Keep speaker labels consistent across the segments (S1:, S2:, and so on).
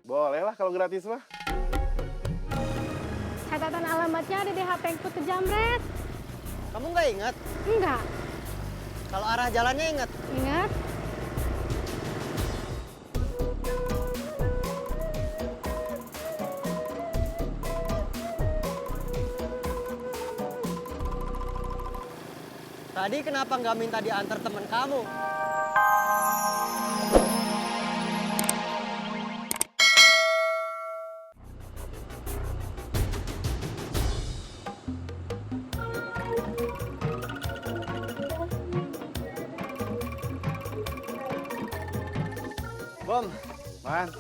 S1: Boleh lah kalau gratis mah.
S2: Catatan alamatnya ada di HP yang ke Jamret.
S3: Kamu nggak ingat?
S2: Enggak.
S3: Kalau arah jalannya ingat?
S2: Ingat?
S3: Tadi kenapa nggak minta diantar teman kamu? Bom,
S1: Man,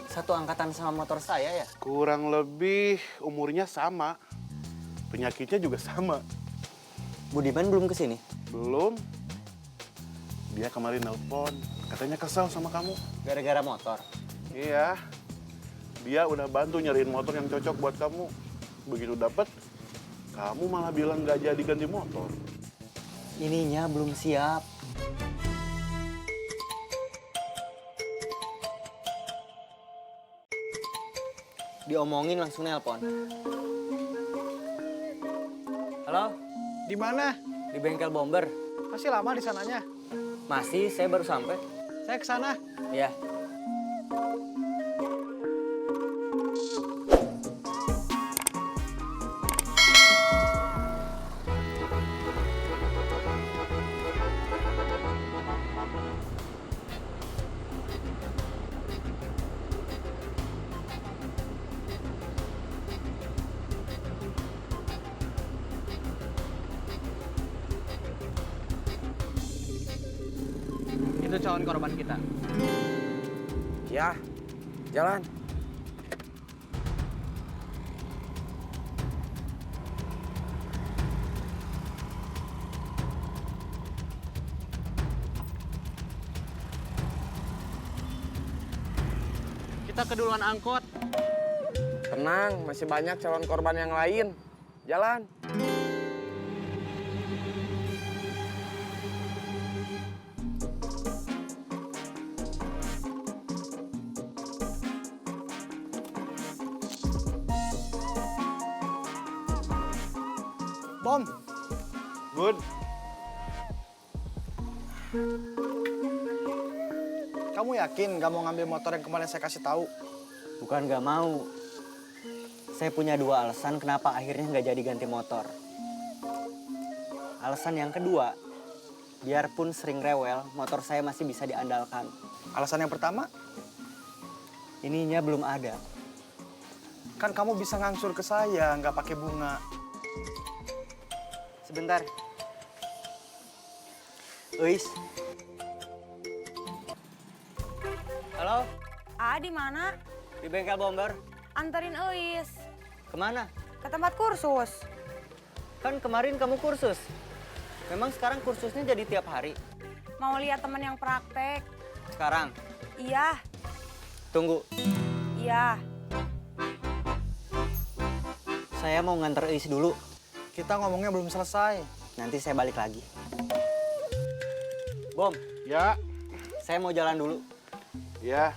S3: satu angkatan sama motor saya ya?
S1: kurang lebih umurnya sama. Penyakitnya juga sama.
S3: Budiman belum kesini?
S1: Belum. Dia kemarin nelpon. Katanya kesal sama kamu.
S3: Gara-gara motor?
S1: Iya. Dia udah bantu nyariin motor yang cocok buat kamu. Begitu dapet, kamu malah bilang nggak jadi ganti motor.
S3: Ininya belum siap. Diomongin langsung nelpon. Halo,
S4: Di mana?
S3: di bengkel Bomber.
S4: Masih lama di sananya.
S3: Masih, saya baru sampai.
S4: Saya ke sana.
S3: Ya.
S4: Itu calon korban kita.
S5: Ya, jalan.
S4: Kita keduluan angkot.
S5: Tenang, masih banyak calon korban yang lain. Jalan.
S4: Bom,
S1: Good.
S4: kamu yakin gak mau ngambil motor yang kemarin saya kasih tahu?
S3: Bukan nggak mau. Saya punya dua alasan kenapa akhirnya nggak jadi ganti motor. Alasan yang kedua, biarpun sering rewel, motor saya masih bisa diandalkan.
S4: Alasan yang pertama,
S3: Ininya belum ada.
S4: kan kamu bisa ngangsur ke saya, nggak pakai bunga.
S3: Sebentar. Uis. Halo,
S6: Di mana?
S3: di bengkel Bomber.
S6: Anterin Eis
S3: Kemana?
S6: ke tempat kursus.
S3: Kan kemarin kamu kursus. Memang sekarang kursusnya jadi tiap hari.
S6: Mau lihat teman yang praktek.
S3: Sekarang,
S6: Iya,
S3: tunggu.
S6: iya.
S3: Saya mau nganter Uis dulu.
S4: Kita ngomongnya belum selesai.
S3: Nanti saya balik lagi. Bom,
S1: Ya,
S3: saya mau jalan dulu.
S1: ya.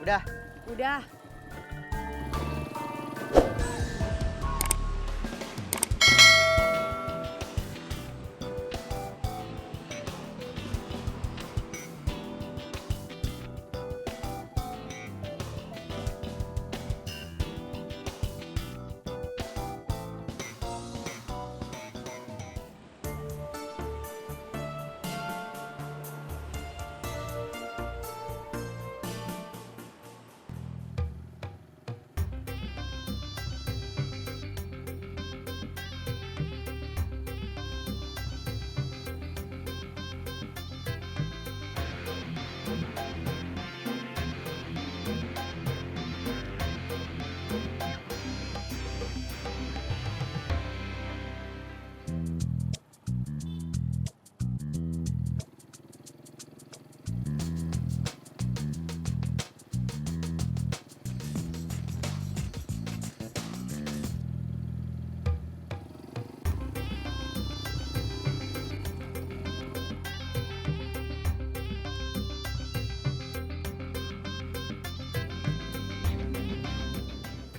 S4: Udah,
S6: Udah.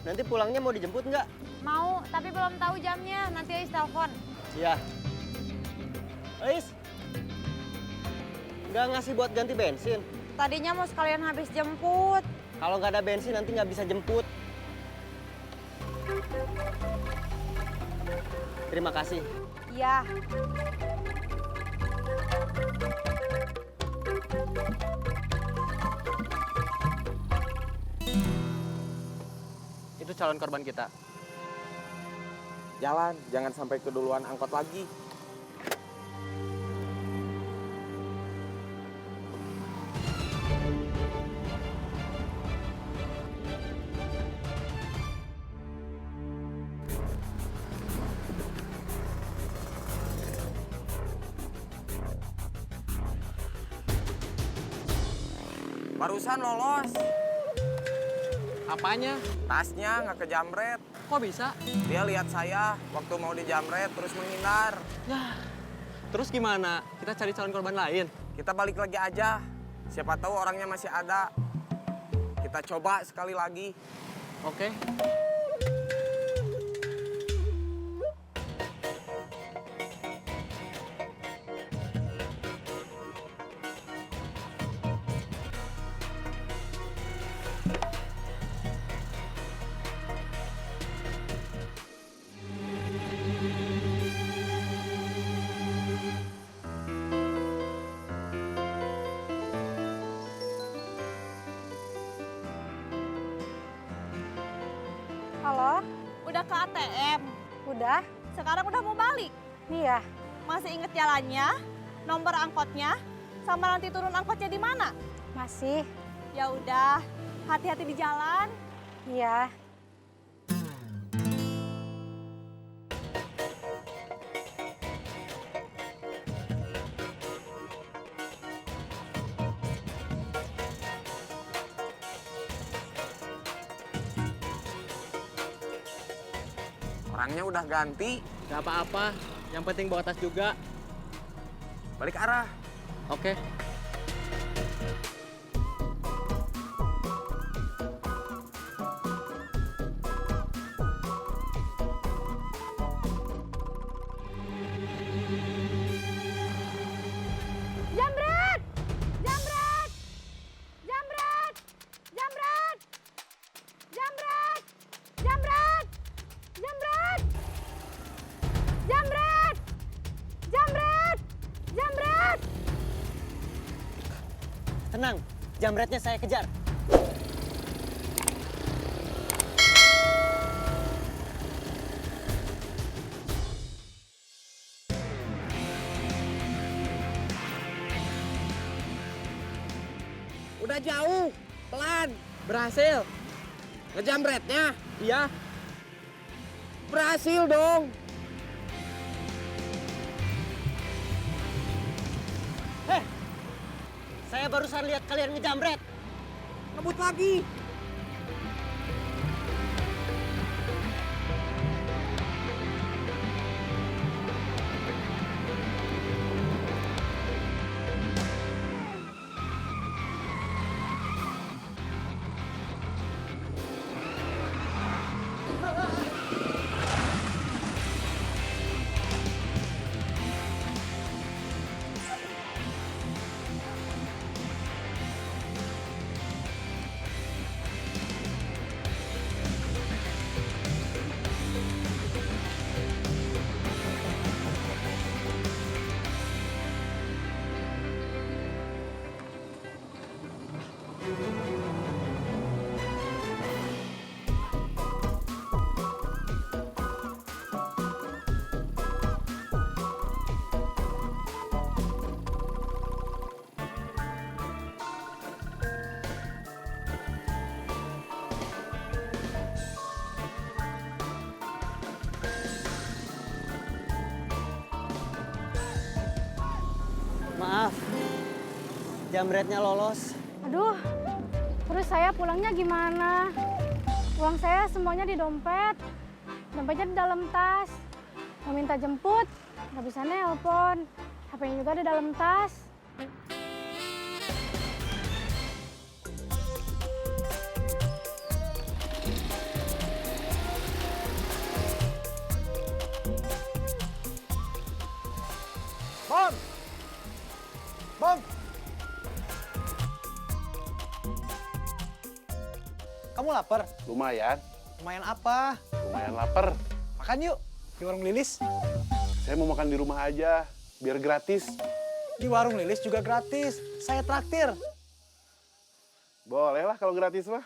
S3: nanti pulangnya mau dijemput nggak?
S6: Mau, tapi belum tahu jamnya. Nanti Ais telepon.
S3: Iya. Ais, nggak ngasih buat ganti bensin?
S6: Tadinya mau sekalian habis jemput.
S3: Kalau nggak ada bensin nanti nggak bisa jemput. Terima kasih.
S6: Iya.
S3: Itu calon korban kita.
S5: Jalan, jangan sampai keduluan angkot lagi. Barusan lolos.
S3: Apanya?
S5: Tasnya nggak kejamret.
S3: Kok bisa?
S5: Dia lihat saya waktu mau dijamret terus menghindar.
S3: Ya, terus gimana? Kita cari calon korban lain?
S5: Kita balik lagi aja. Siapa tahu orangnya masih ada. Kita coba sekali lagi.
S3: Oke.
S6: Halo?
S7: Udah ke ATM?
S6: Udah?
S7: Sekarang udah mau balik?
S6: Iya.
S7: Masih inget jalannya, nomor angkotnya, sama nanti turun angkotnya di mana?
S6: Masih?
S7: Ya udah, hati-hati di jalan.
S6: Iya.
S5: Orangnya udah ganti.
S3: Gak apa-apa, yang penting bawa tas juga.
S5: Balik arah.
S3: Oke.
S2: Jambret! Jambret! Jambret! Jambret! Jambret! Jambret! Jambret! Jambret! Jambret! Jambret!
S3: Tenang, jambretnya saya kejar.
S5: Udah jauh. Pelan. Berhasil. Ngejamretnya.
S3: Iya.
S5: Berhasil dong.
S3: Heh, saya barusan lihat kalian ngejambret.
S5: Ngebut lagi.
S3: Maaf, jambretnya lolos.
S2: Aduh, terus saya pulangnya gimana? Uang saya semuanya di dompet. Dompetnya di dalam tas. Mau minta jemput, nggak bisa nelpon. HP-nya juga di dalam tas.
S4: Kamu lapar?
S1: Lumayan,
S4: Lumayan apa?
S1: lumayan lapar.
S4: Makan yuk di warung Lilis.
S1: Saya mau makan di rumah aja, biar gratis.
S4: Di warung Lilis juga gratis. Saya traktir.
S1: Boleh lah kalau gratis mah.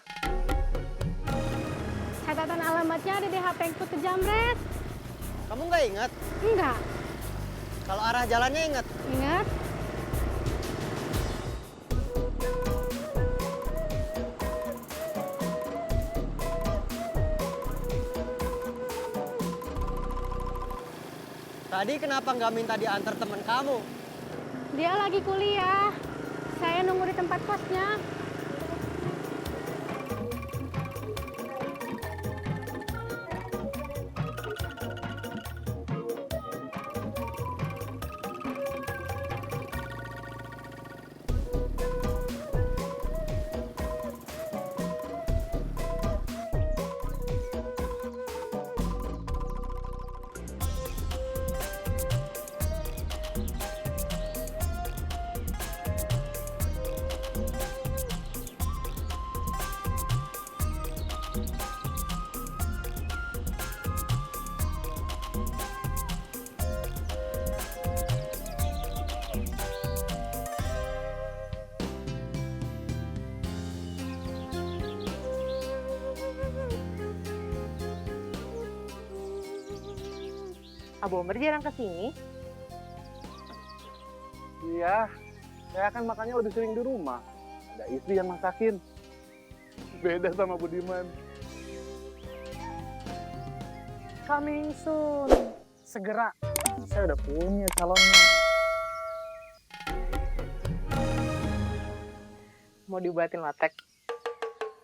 S2: Catatan alamatnya ada di HP ku tuh Jamret.
S3: Kamu nggak ingat?
S2: Enggak.
S3: Kalau arah jalannya ingat.
S2: Ingat?
S3: Tadi kenapa nggak minta diantar teman kamu?
S2: Dia lagi kuliah. Saya nunggu di tempat kosnya.
S8: Abomber jarang kesini.
S1: Iya, saya kan makannya lebih sering di rumah. Ada istri yang masakin. Beda sama Budiman.
S8: Coming soon. Segera. Saya udah punya calonnya. Mau dibuatin latek?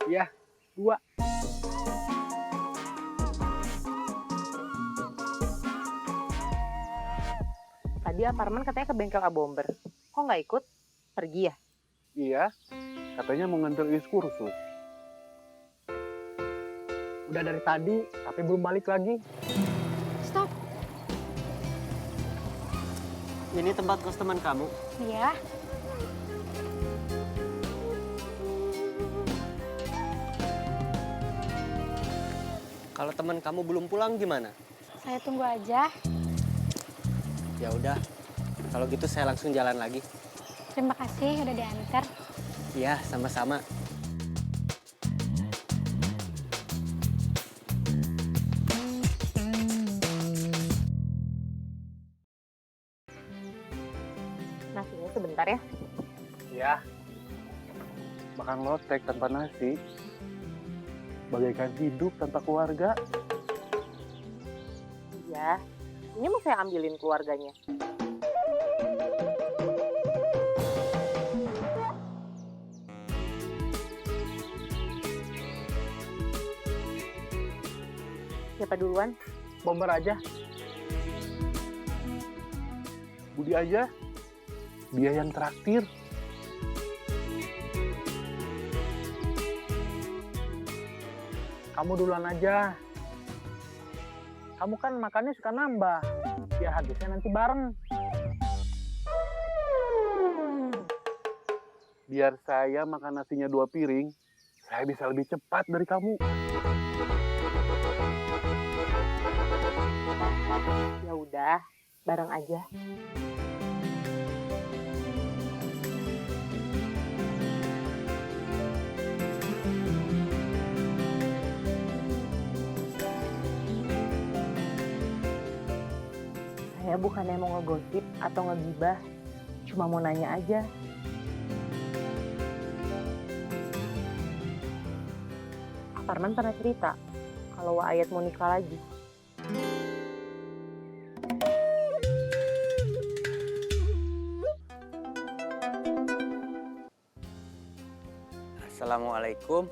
S1: Iya, 2.
S8: Tadi Aparman katanya ke bengkel Abomber. Kok nggak ikut? Pergi ya?
S1: Iya, katanya mau nganter kursus.
S8: Udah dari tadi, tapi belum balik lagi.
S2: Stop.
S3: Ini tempat kos teman kamu.
S2: Iya.
S3: Kalau teman kamu belum pulang gimana?
S2: Saya tunggu aja.
S3: Ya udah, kalau gitu saya langsung jalan lagi.
S2: Terima kasih udah diantar.
S3: Iya, sama-sama.
S8: Nasinya sebentar ya.
S1: Iya. Makan lotek tanpa nasi. Bagaikan hidup tanpa keluarga.
S8: Iya. Ini mau saya ambilin keluarganya. Siapa duluan?
S1: Bomber aja. Budi aja. Dia yang traktir.
S8: Kamu duluan aja. Kamu kan makannya suka nambah. Biar habisnya nanti bareng.
S1: Biar saya makan nasinya 2 piring, saya bisa lebih cepat dari kamu.
S8: Ya udah, bareng aja. Saya bukannya mau ngegosip atau ngegibah, cuma mau nanya aja. Parman pernah cerita kalau Wak Ayat mau nikah lagi.
S3: Assalamualaikum.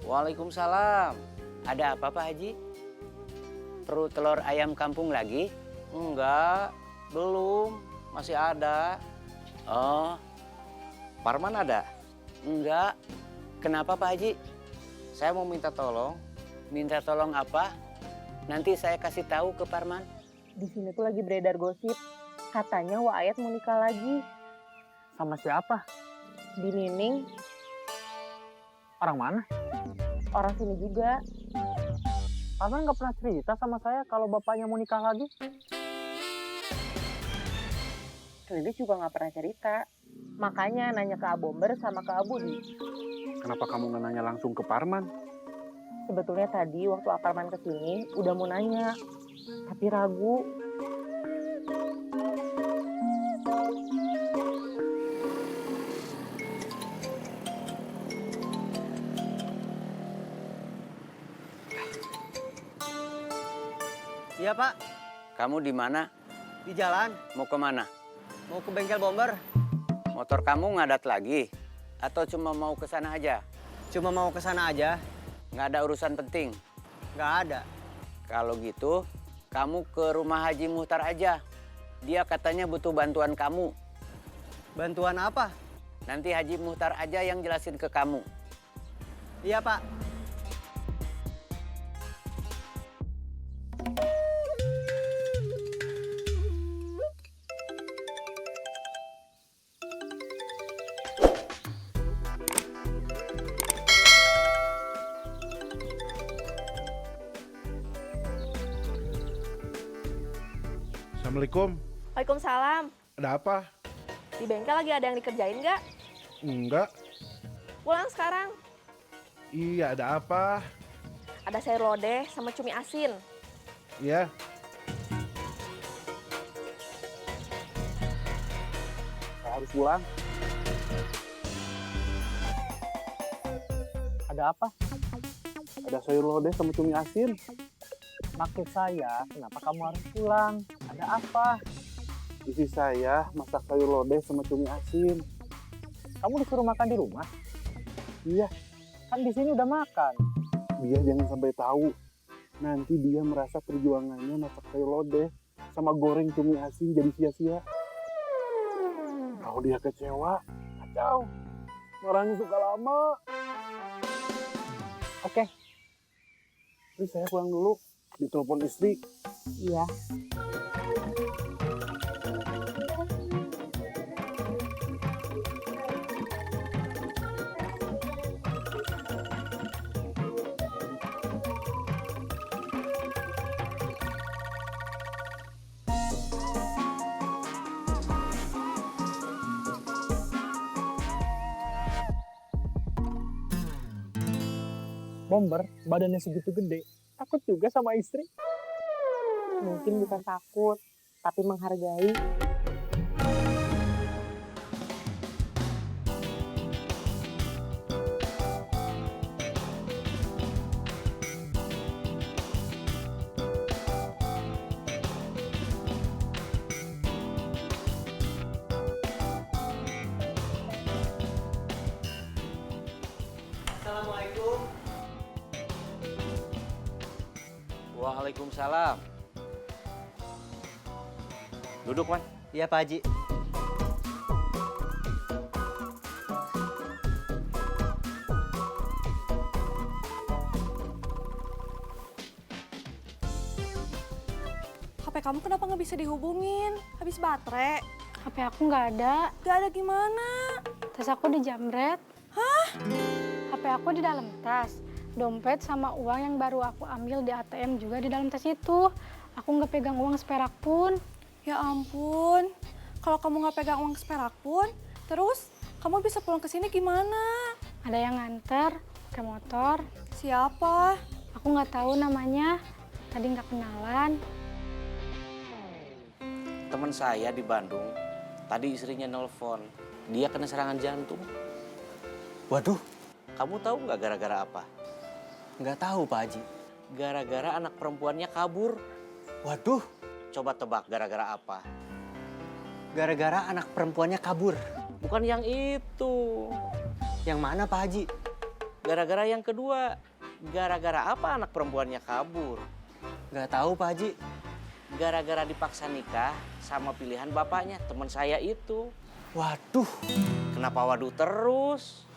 S3: Waalaikumsalam. Ada apa Pak Haji? Perlu telur ayam kampung lagi?
S9: Enggak, belum. Masih ada.
S3: Oh,
S9: Parman ada?
S3: enggak. Kenapa Pak Haji?
S9: Saya mau minta tolong.
S3: Minta tolong apa? Nanti saya kasih tahu ke Parman.
S8: Di sini tuh lagi beredar gosip. Katanya Wak Ayat mau nikah lagi.
S10: Sama siapa?
S8: Di Nining.
S10: Orang mana?
S8: orang sini juga. Parman nggak pernah cerita sama saya kalau bapaknya mau nikah lagi. Lilis juga nggak pernah cerita. Makanya nanya ke Abomber sama ke Abudi.
S1: Kenapa kamu nggak nanya langsung ke Parman?
S8: Sebetulnya tadi waktu Aparman kesini udah mau nanya, tapi ragu.
S5: Iya Pak,
S3: Kamu di mana?
S5: di jalan.
S3: Mau kemana?
S5: Mau ke bengkel bomber.
S3: Motor kamu ngadat lagi? Atau cuma mau ke sana aja?
S5: Cuma mau ke sana aja.
S3: Nggak ada urusan penting?
S5: Nggak ada.
S3: Kalau gitu, kamu ke rumah Haji Muhtar aja. Dia katanya butuh bantuan kamu.
S5: Bantuan apa?
S3: Nanti Haji Muhtar aja yang jelasin ke kamu.
S5: Iya Pak.
S1: Assalamualaikum.
S7: Waalaikumsalam.
S1: Ada apa?
S7: Di bengkel lagi ada yang dikerjain nggak?
S1: Enggak.
S7: Pulang sekarang.
S1: Iya, ada apa?
S7: Ada sayur lodeh sama cumi asin.
S1: Iya.
S8: Saya harus pulang. Ada apa?
S1: Ada sayur lodeh sama cumi asin.
S8: Maksud saya, kenapa kamu harus pulang? Ada apa?
S1: Istri saya masak sayur lodeh sama cumi asin.
S8: Kamu disuruh makan di rumah?
S1: Iya,
S8: Kan di sini udah makan.
S1: dia jangan sampai tahu. Nanti dia merasa perjuangannya masak sayur lodeh sama goreng cumi asin jadi sia-sia. Kalau dia kecewa, kacau. Marahnya suka lama.
S8: Oke,
S1: Ini saya pulang dulu. Ditelepon istri.
S8: iya. Bomber, badannya segitu gede. Takut juga sama istri. Mungkin bukan takut, tapi menghargai.
S5: Assalamualaikum.
S9: Waalaikumsalam. Duduk, Man.
S5: Iya Pak Haji.
S7: HP kamu kenapa nggak bisa dihubungin? Habis baterai.
S2: HP aku nggak ada,
S7: Gak ada gimana?
S2: tas aku dijamret. Hah? HP aku di dalam tas. Dompet sama uang yang baru aku ambil di ATM juga di dalam tas itu. Aku nggak pegang uang seperak pun.
S7: Ya ampun. Kalau kamu nggak pegang uang seperak pun, terus kamu bisa pulang ke sini gimana?
S2: Ada yang nganter pakai motor.
S7: Siapa?
S2: Aku nggak tahu namanya. Tadi nggak kenalan.
S9: Teman saya di Bandung, tadi istrinya nelpon. Dia kena serangan jantung.
S5: Waduh,
S9: Kamu tahu nggak gara-gara apa?
S5: nggak tahu Pak Haji.
S9: Gara-gara anak perempuannya kabur.
S5: Waduh,
S9: Coba tebak gara-gara apa?
S5: gara-gara anak perempuannya kabur.
S9: Bukan yang itu.
S5: Yang mana Pak Haji?
S9: Gara-gara yang kedua. Gara-gara apa anak perempuannya kabur?
S5: Nggak tahu Pak Haji.
S9: Gara-gara dipaksa nikah sama pilihan bapaknya, teman saya itu.
S5: Waduh,
S9: Kenapa waduh terus?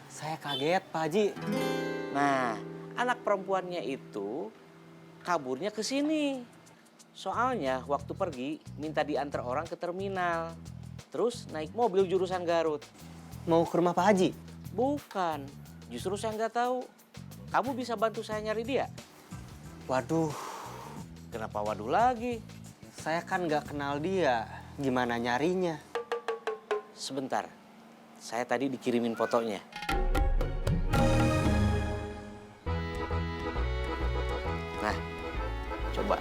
S5: saya kaget Pak Haji.
S9: Nah, anak perempuannya itu kaburnya ke sini. Soalnya waktu pergi minta diantar orang ke terminal. Terus naik mobil jurusan Garut.
S5: Mau ke rumah Pak Haji?
S9: Bukan, justru saya nggak tahu. kamu bisa bantu saya nyari dia?
S10: Waduh,
S9: Kenapa waduh lagi?
S10: saya kan nggak kenal dia. Gimana nyarinya?
S9: Sebentar, saya tadi dikirimin fotonya. Nah, coba.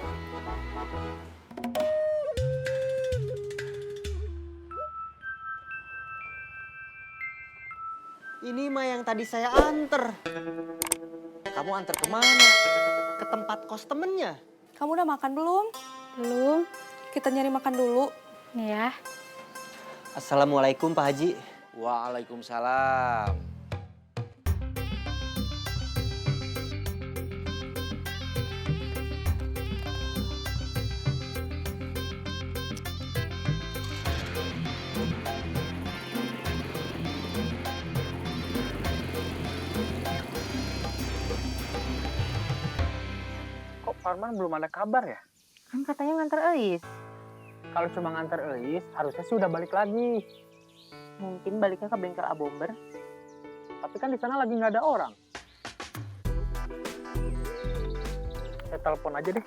S10: Ini mah yang tadi saya anter.
S9: Kamu antar kemana?
S10: Ke tempat kos temennya.
S7: Kamu udah makan belum?
S2: Belum.
S7: Kita nyari makan dulu.
S2: Nih ya.
S10: Assalamualaikum Pak Haji.
S9: Waalaikumsalam.
S8: Kok Farman belum ada kabar ya?
S11: Kan katanya nganter Eis.
S8: Kalau cuma nganter Eis, harusnya sih udah balik lagi.
S11: Mungkin baliknya ke bengkel Abomber.
S8: Tapi kan di sana lagi nggak ada orang. Saya telepon aja deh.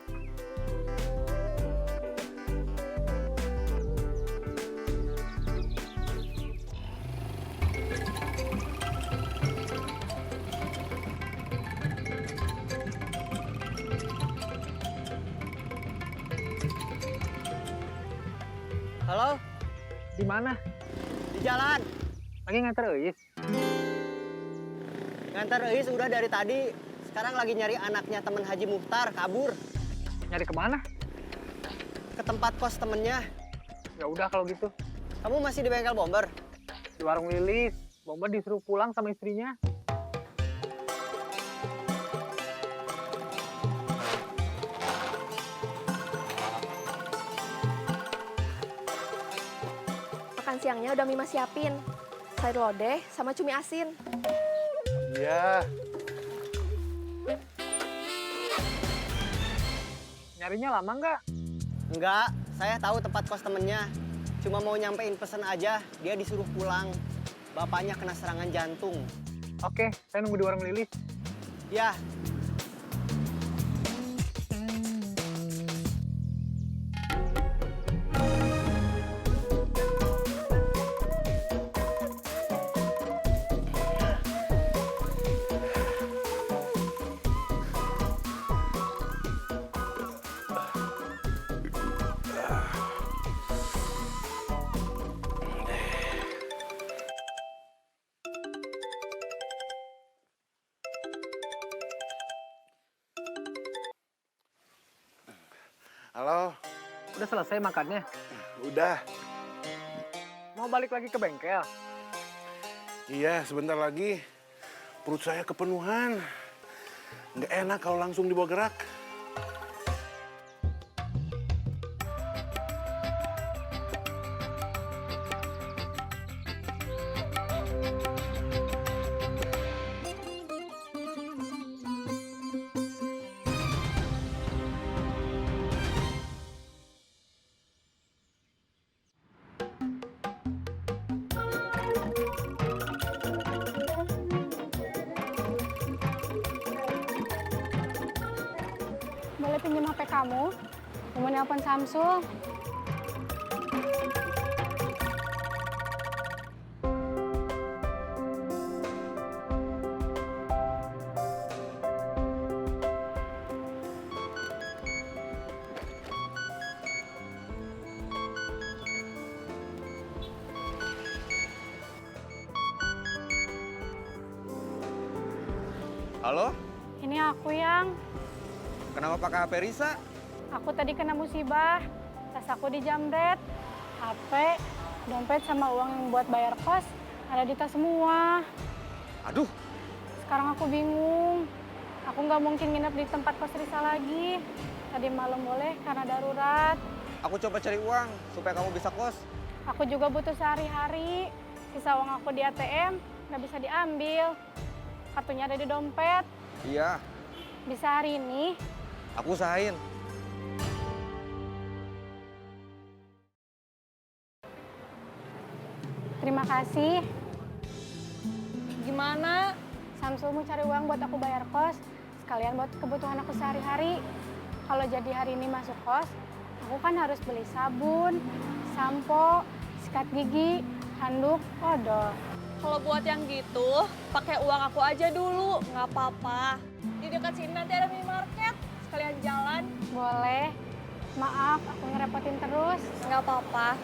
S10: Halo,
S8: Di mana?
S10: di jalan.
S8: Lagi nganter Eis.
S10: Ngantar Eis udah dari tadi. Sekarang lagi nyari anaknya temen Haji Muhtar, kabur.
S8: Nyari kemana?
S10: Ke tempat kos temennya.
S8: Ya udah kalau gitu.
S10: Kamu masih di bengkel Bomber?
S8: Di warung Lilis, Bomber disuruh pulang sama istrinya.
S7: Makan siangnya udah Mima siapin. Sayur lodeh sama cumi asin.
S1: Iya.
S8: Nyarinya lama nggak?
S10: Enggak, saya tahu tempat kos temennya. Cuma mau nyampein pesan aja, dia disuruh pulang. Bapaknya kena serangan jantung.
S8: Oke, saya nunggu di warung Lilis.
S10: Ya,
S1: Halo,
S8: Udah selesai makannya?
S1: udah.
S8: Mau balik lagi ke bengkel?
S1: Iya, sebentar lagi. Perut saya kepenuhan. Nggak enak kalau langsung dibawa gerak.
S2: Boleh pinjam HP kamu? Mau nelpon Samsul.
S5: Halo,
S2: Ini aku yang,
S5: kenapa pakai HP Risa?
S2: aku tadi kena musibah. Tas aku dijamret. HP, dompet sama uang yang buat bayar kos ada di tas semua.
S5: Aduh,
S2: Sekarang aku bingung. Aku nggak mungkin nginep di tempat kos Risa lagi. Tadi malam boleh karena darurat.
S5: aku coba cari uang supaya kamu bisa kos.
S2: Aku juga butuh sehari-hari. Sisa uang aku di ATM nggak bisa diambil. Kartunya ada di dompet.
S5: Iya,
S2: Bisa hari ini.
S5: aku usahain.
S2: Terima kasih.
S7: Gimana?
S2: Samsul mau cari uang buat aku bayar kos, sekalian buat kebutuhan aku sehari-hari. Kalau jadi hari ini masuk kos, aku kan harus beli sabun, sampo, sikat gigi, handuk, odol.
S7: Kalau buat yang gitu, pakai uang aku aja dulu, nggak apa-apa. Di dekat sini nanti ada minimarket, sekalian jalan.
S2: Boleh. Maaf, aku ngerepotin terus.
S7: Nggak apa-apa.